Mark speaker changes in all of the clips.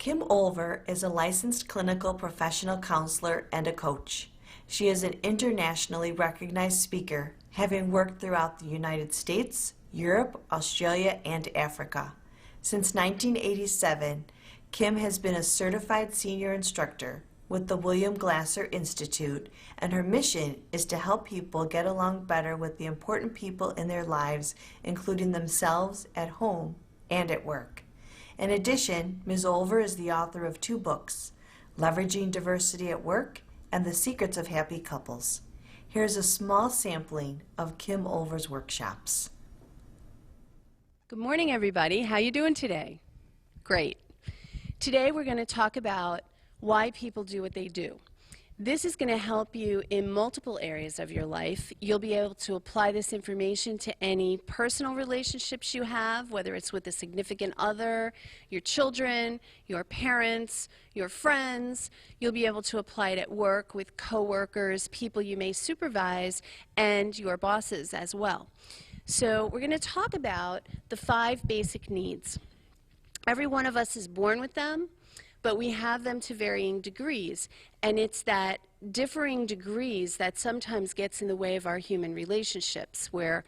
Speaker 1: Kim Olver is a licensed clinical professional counselor and a coach. She is an internationally recognized speaker, having worked throughout the United States, Europe, Australia, and Africa. Since 1987, Kim has been a certified senior instructor with the William Glasser Institute, and her mission is to help people get along better with the important people in their lives, including themselves at home and at work. In addition, Ms. Olver is the author of 2 books, Leveraging Diversity at Work and The Secrets of Happy Couples. Here's a small sampling of Kim Olver's workshops.
Speaker 2: Good morning, everybody. How you doing today? Great. Today we're going to talk about why people do what they do. This is going to help you in multiple areas of your life. You'll be able to apply this information to any personal relationships you have, whether it's with a significant other, your children, your parents, your friends. You'll be able to apply it at work with coworkers, people you may supervise, and your bosses as well. So we're going to talk about the 5 basic needs. Every one of us is born with them, but we have them to varying degrees, and it's that differing degrees that sometimes gets in the way of our human relationships, where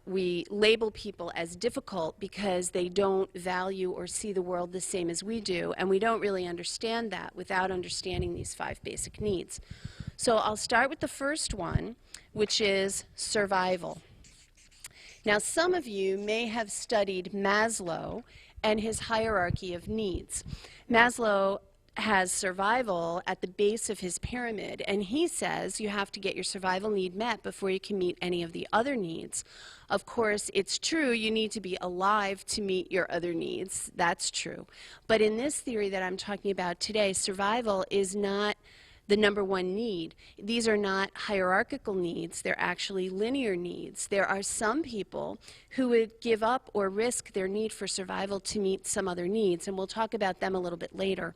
Speaker 2: we label people as difficult because they don't value or see the world the same as we do, and we don't really understand that without understanding these 5 basic needs. So I'll start with the first one, which is survival. Now, some of you may have studied Maslow and his hierarchy of needs. Maslow has survival at the base of his pyramid, and he says you have to get your survival need met before you can meet any of the other needs. Of course, it's true you need to be alive to meet your other needs. That's true. But in this theory that I'm talking about today, survival is not the number one need. These are not hierarchical needs, they're actually linear needs. There are some people who would give up or risk their need for survival to meet some other needs, and we'll talk about them a little bit later.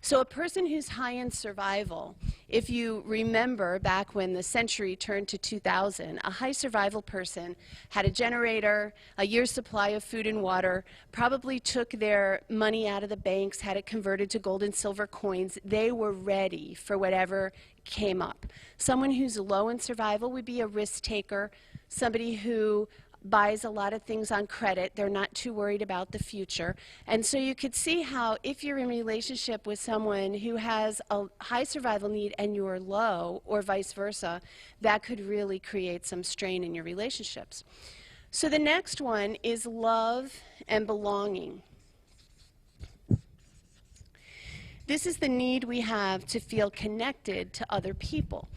Speaker 2: So a person who's high in survival, if you remember back when the century turned to 2000, a high survival person had a generator, a year's supply of food and water, probably took their money out of the banks, had it converted to gold and silver coins. They were ready for whatever came up. Someone who's low in survival would be a risk taker, somebody who buys a lot of things on credit. They're not too worried about the future. And so you could see how if you're in a relationship with someone who has a high survival need and you're low, or vice versa, that could really create some strain in your relationships. So the next one is love and belonging. This is the need we have to feel connected to other people.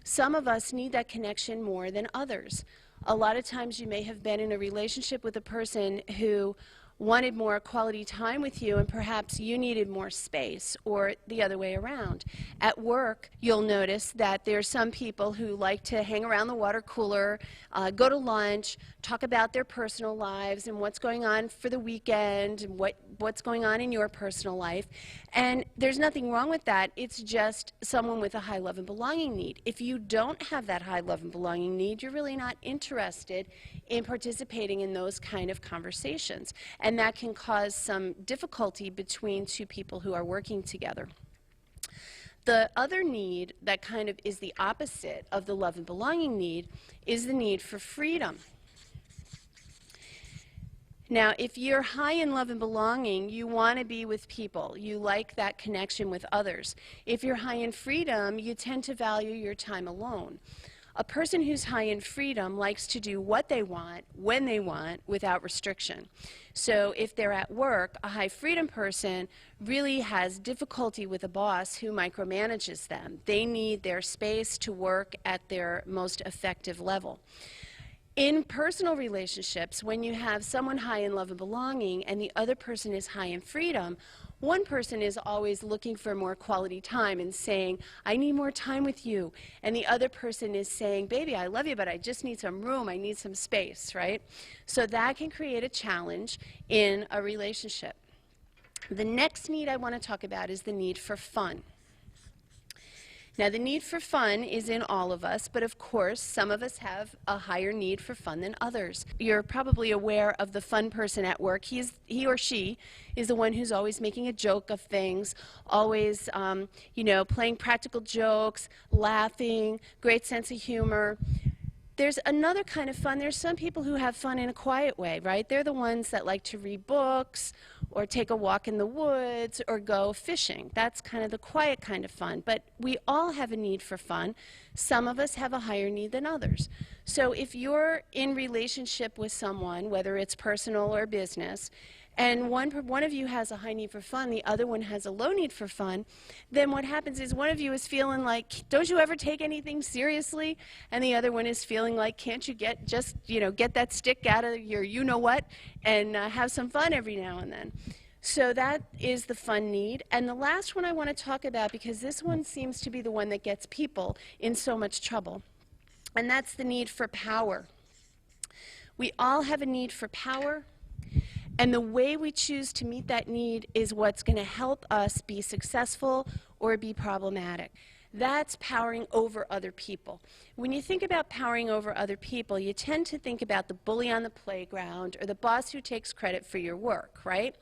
Speaker 2: Some of us need that connection more than others. A lot of times you may have been in a relationship with a person who wanted more quality time with you, and perhaps you needed more space, or the other way around. At work, you'll notice that there are some people who like to hang around the water cooler, go to lunch, talk about their personal lives and what's going on for the weekend, and what's going on in your personal life. And there's nothing wrong with that. It's just someone with a high love and belonging need. If you don't have that high love and belonging need, you're really not interested in participating in those kind of conversations. And that can cause some difficulty between 2 people who are working together. The other need that kind of is the opposite of the love and belonging need is the need for freedom. Now, if you're high in love and belonging, you want to be with people. You like that connection with others. If you're high in freedom, you tend to value your time alone. A person who's high in freedom likes to do what they want, when they want, without restriction. So if they're at work, a high freedom person really has difficulty with a boss who micromanages them. They need their space to work at their most effective level. In personal relationships, when you have someone high in love and belonging and the other person is high in freedom, one person is always looking for more quality time and saying, I need more time with you. And the other person is saying, baby, I love you, but I just need some room, I need some space, right? So that can create a challenge in a relationship. The next need I want to talk about is the need for fun. Now, the need for fun is in all of us, but of course, some of us have a higher need for fun than others. You're probably aware of the fun person at work. He or she is the one who's always making a joke of things, always, playing practical jokes, laughing, great sense of humor. There's another kind of fun. There's some people who have fun in a quiet way, right? They're the ones that like to read books or take a walk in the woods or go fishing. That's kind of the quiet kind of fun. But we all have a need for fun. Some of us have a higher need than others. So if you're in relationship with someone, whether it's personal or business, and one of you has a high need for fun, the other one has a low need for fun, then what happens is one of you is feeling like, don't you ever take anything seriously? And the other one is feeling like, can't you get that stick out of your you-know-what and have some fun every now and then? So that is the fun need. And the last one I want to talk about, because this one seems to be the one that gets people in so much trouble, and that's the need for power. We all have a need for power. And the way we choose to meet that need is what's going to help us be successful or be problematic. That's powering over other people. When you think about powering over other people, you tend to think about the bully on the playground or the boss who takes credit for your work, right?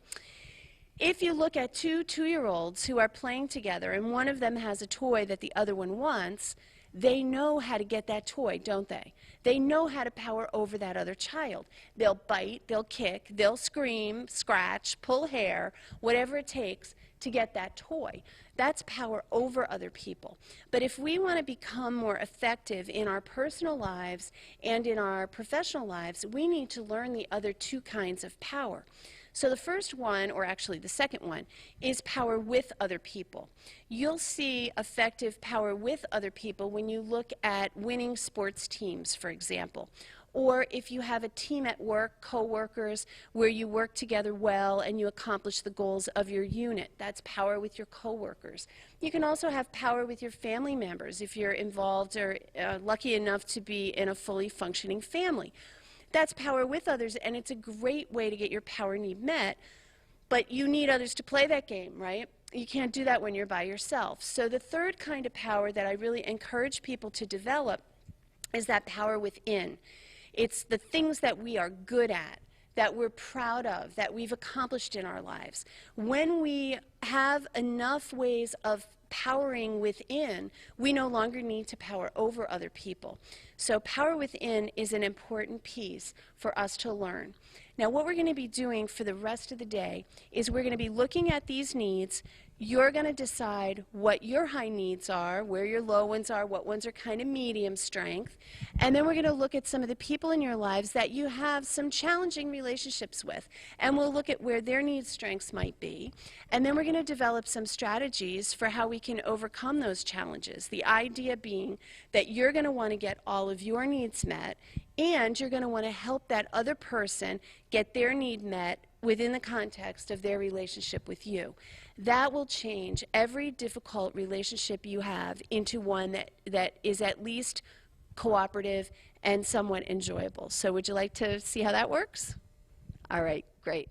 Speaker 2: If you look at two two-year-olds who are playing together and one of them has a toy that the other one wants, they know how to get that toy, don't they? They know how to power over that other child. They'll bite, they'll kick, they'll scream, scratch, pull hair, whatever it takes to get that toy. That's power over other people. But if we want to become more effective in our personal lives and in our professional lives, we need to learn the other two kinds of power. So the first one, or actually the second one, is power with other people. You'll see effective power with other people when you look at winning sports teams, for example. Or if you have a team at work, co-workers, where you work together well and you accomplish the goals of your unit. That's power with your co-workers. You can also have power with your family members if you're involved or lucky enough to be in a fully functioning family. That's power with others, and it's a great way to get your power need met, but you need others to play that game, right? You can't do that when you're by yourself. So the third kind of power that I really encourage people to develop is that power within. It's the things that we are good at, that we're proud of, that we've accomplished in our lives. When we have enough ways of powering within, we no longer need to power over other people. So power within is an important piece for us to learn. Now, what we're going to be doing for the rest of the day is we're going to be looking at these needs. You're going to decide what your high needs are, where your low ones are, what ones are kind of medium strength, and then we're going to look at some of the people in your lives that you have some challenging relationships with, and we'll look at where their needs strengths might be, and then we're going to develop some strategies for how we can overcome those challenges. The idea being that you're going to want to get all of your needs met, and you're going to want to help that other person get their need met within the context of their relationship with you. That will change every difficult relationship you have into one that is at least cooperative and somewhat enjoyable. So would you like to see how that works? All right, great.